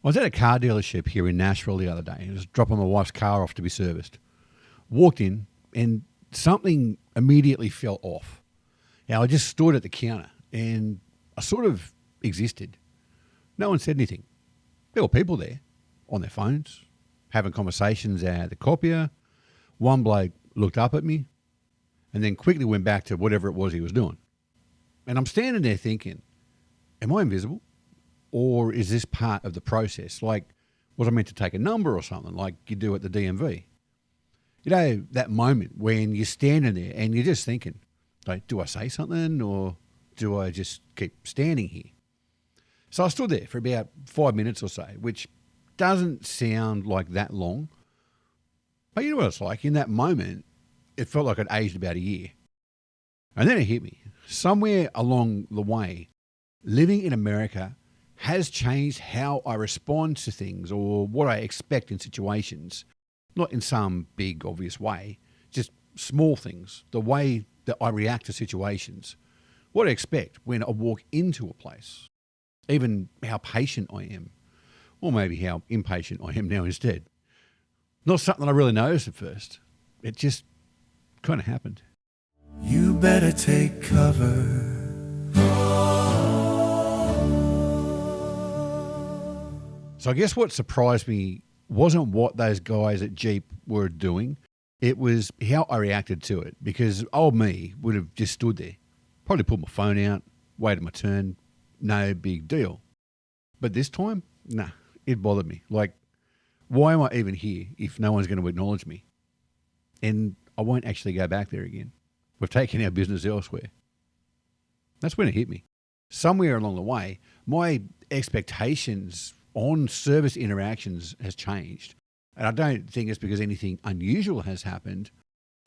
I was at a car dealership here in Nashville the other day. I was dropping my wife's car off to be serviced. Walked in and something immediately fell off. Now, I just stood at the counter and I sort of existed. No one said anything. There were people there on their phones, having conversations at the copier. One bloke looked up at me and then quickly went back to whatever it was he was doing. And I'm standing there thinking, am I invisible? Or is this part of the process? Like, was I meant to take a number or something like you do at the DMV? You know, that moment when you're standing there and you're just thinking, like, do I say something or do I just keep standing here? So I stood there for about 5 minutes or so, which doesn't sound like that long. But you know what it's like? In that moment, it felt like I'd aged about a year. And then it hit me. Somewhere along the way, living in America has changed how I respond to things or what I expect in situations. Not in some big, obvious way, just small things, the way that I react to situations, what I expect when I walk into a place, even how patient I am, or maybe how impatient I am now instead. Not something I really noticed at first. It just kind of happened. You better take cover. So I guess what surprised me wasn't what those guys at Jeep were doing. It was how I reacted to it, because old me would have just stood there, probably put my phone out, waited my turn, no big deal. But this time, nah, it bothered me. Like, why am I even here if no one's going to acknowledge me? And I won't actually go back there again. We've taken our business elsewhere. That's when it hit me. Somewhere along the way, my expectations on service interactions has changed. And I don't think it's because anything unusual has happened.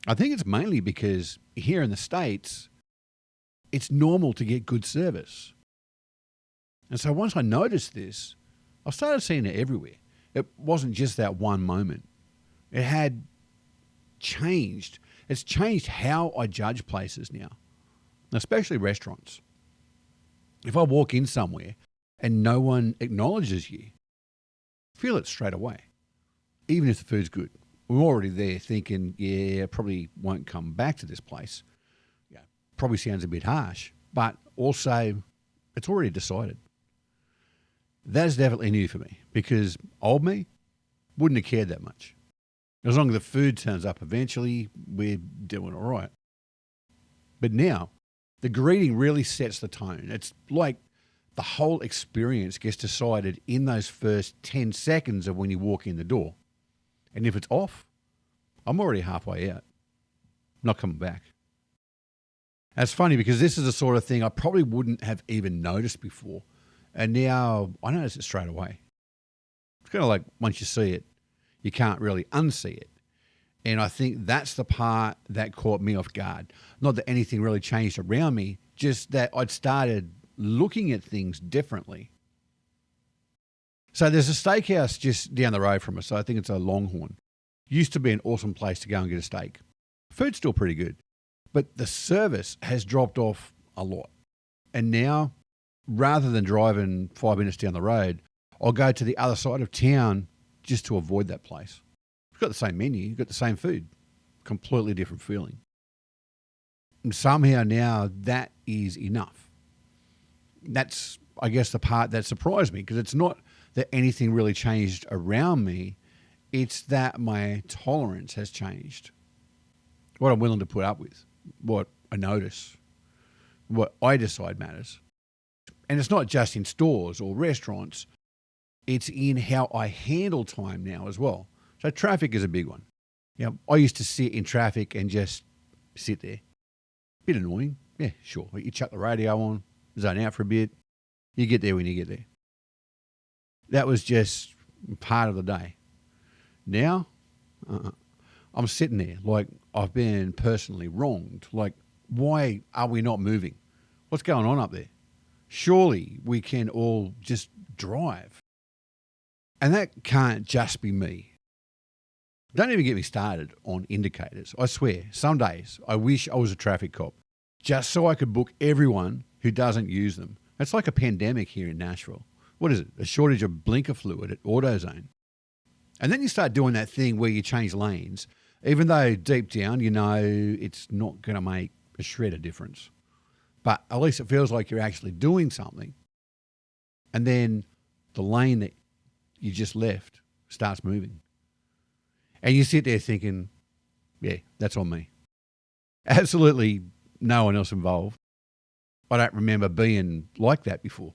I think it's mainly because here in the States, it's normal to get good service. And so once I noticed this, I started seeing it everywhere. It wasn't just that one moment. It had changed. It's changed how I judge places now, especially restaurants. If I walk in somewhere and no one acknowledges you, feel it straight away, even if the food's good. We're already there thinking, yeah, I probably won't come back to this place. Yeah, probably sounds a bit harsh, but also it's already decided. That's definitely new for me, because old me wouldn't have cared that much. As long as the food turns up eventually, we're doing all right. But now, the greeting really sets the tone. It's like the whole experience gets decided in those first 10 seconds of when you walk in the door. And if it's off, I'm already halfway out. I'm not coming back. That's funny, because this is the sort of thing I probably wouldn't have even noticed before. And now I notice it straight away. It's kind of like once you see it, you can't really unsee it. And I think that's the part that caught me off guard. Not that anything really changed around me, just that I'd started looking at things differently. So there's a steakhouse just down the road from us. I think it's a Longhorn. Used to be an awesome place to go and get a steak. Food's still pretty good, but the service has dropped off a lot. And now, rather than driving 5 minutes down the road, I'll go to the other side of town just to avoid that place. It's got the same menu, you've got the same food, completely different feeling. And somehow now that is enough. That's, I guess, the part that surprised me, because it's not that anything really changed around me, it's that my tolerance has changed. What I'm willing to put up with, what I notice, what I decide matters. And it's not just in stores or restaurants, it's in how I handle time now as well. So traffic is a big one. You know, I used to sit in traffic and just sit there. Bit annoying. Yeah, sure. You chuck the radio on, zone out for a bit. You get there when you get there. That was just part of the day. Now, I'm sitting there like I've been personally wronged. Like, why are we not moving? What's going on up there? Surely we can all just drive. And that can't just be me. Don't even get me started on indicators. I swear, some days I wish I was a traffic cop, just so I could book everyone who doesn't use them. It's like a pandemic here in Nashville. what is it? A shortage of blinker fluid at AutoZone. And then you start doing that thing where you change lanes, even though deep down you know it's not going to make a shred of difference. But at least it feels like you're actually doing something. And then the lane that you just left starts moving. And you sit there thinking, yeah, that's on me. Absolutely no one else involved. I don't remember being like that before.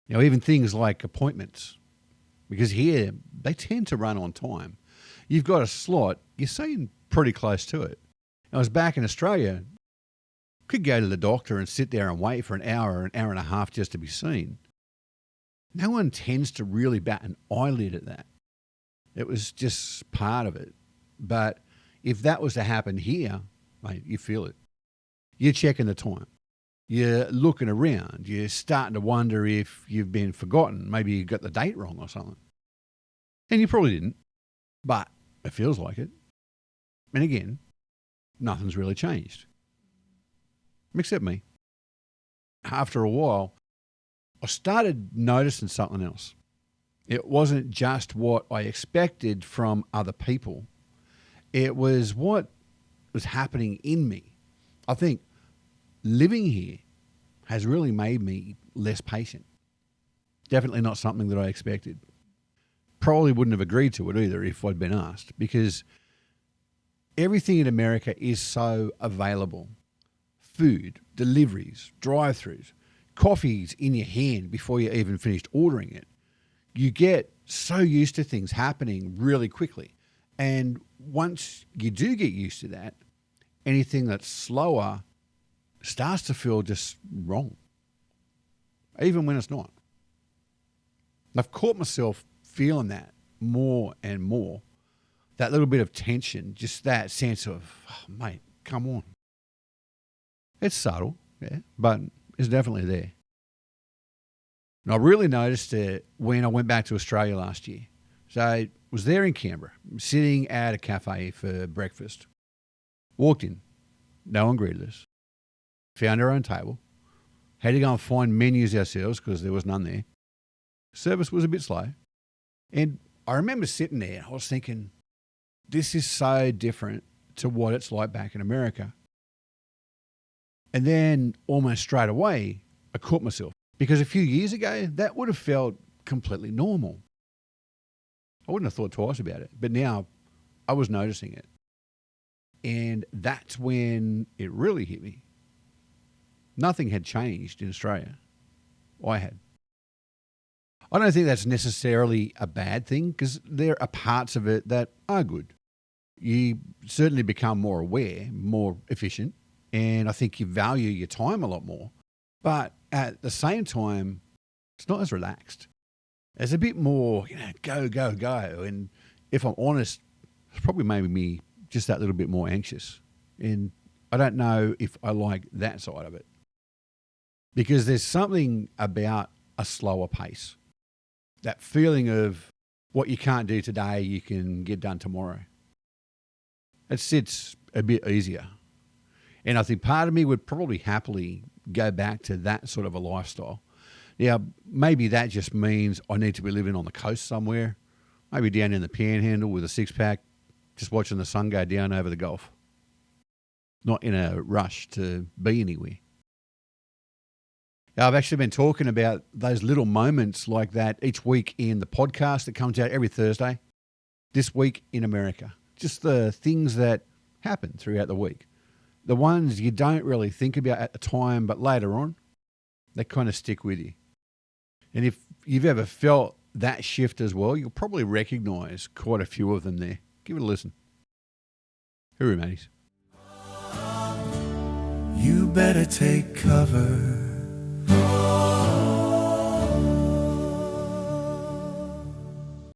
Even things like appointments, because here they tend to run on time. You've got a slot, you're sitting pretty close to it. I was back in Australia, could go to the doctor and sit there and wait for an hour and a half just to be seen. No one tends to really bat an eyelid at that. It was just part of it. But if that was to happen here, mate, you feel it. You're checking the time. You're looking around. You're starting to wonder if you've been forgotten. Maybe you got the date wrong or something. And you probably didn't, but it feels like it. And again, nothing's really changed. Except me. After a while, I started noticing something else. It wasn't just what I expected from other people. It was what was happening in me. I think living here has really made me less patient. Definitely not something that I expected. Probably wouldn't have agreed to it either if I'd been asked, because everything in America is so available. Food, deliveries, drive-thrus, coffee's in your hand before you even finished ordering it. You get so used to things happening really quickly. And once you do get used to that, anything that's slower starts to feel just wrong, even when it's not. I've caught myself feeling that more and more, that little bit of tension, just that sense of, oh, mate, come on. It's subtle, yeah, but it's definitely there. And I really noticed it when I went back to Australia last year. So I was there in Canberra, sitting at a cafe for breakfast. Walked in, no one greeted us. Found our own table. Had to go and find menus ourselves because there was none there. Service was a bit slow. And I remember sitting there, I was thinking, this is so different to what it's like back in America. And then almost straight away, I caught myself. Because a few years ago, that would have felt completely normal. I wouldn't have thought twice about it. But now I was noticing it. And that's when it really hit me. Nothing had changed in Australia. I had. I don't think that's necessarily a bad thing, because there are parts of it that are good. You certainly become more aware, more efficient, and I think you value your time a lot more. But at the same time, it's not as relaxed. There's a bit more, go, go, go. And if I'm honest, it's probably made me just that little bit more anxious. And I don't know if I like that side of it. Because there's something about a slower pace. That feeling of what you can't do today, you can get done tomorrow. It sits a bit easier. And I think part of me would probably happily go back to that sort of a lifestyle. Now, maybe that just means I need to be living on the coast somewhere, maybe down in the Panhandle with a six-pack, just watching the sun go down over the Gulf. Not in a rush to be anywhere. I've actually been talking about those little moments like that each week in the podcast that comes out every Thursday. This week in America. Just the things that happen throughout the week. The ones you don't really think about at the time, but later on, they kind of stick with you. And if you've ever felt that shift as well, you'll probably recognise quite a few of them there. Give it a listen. Hooroo, mateys. You better take cover.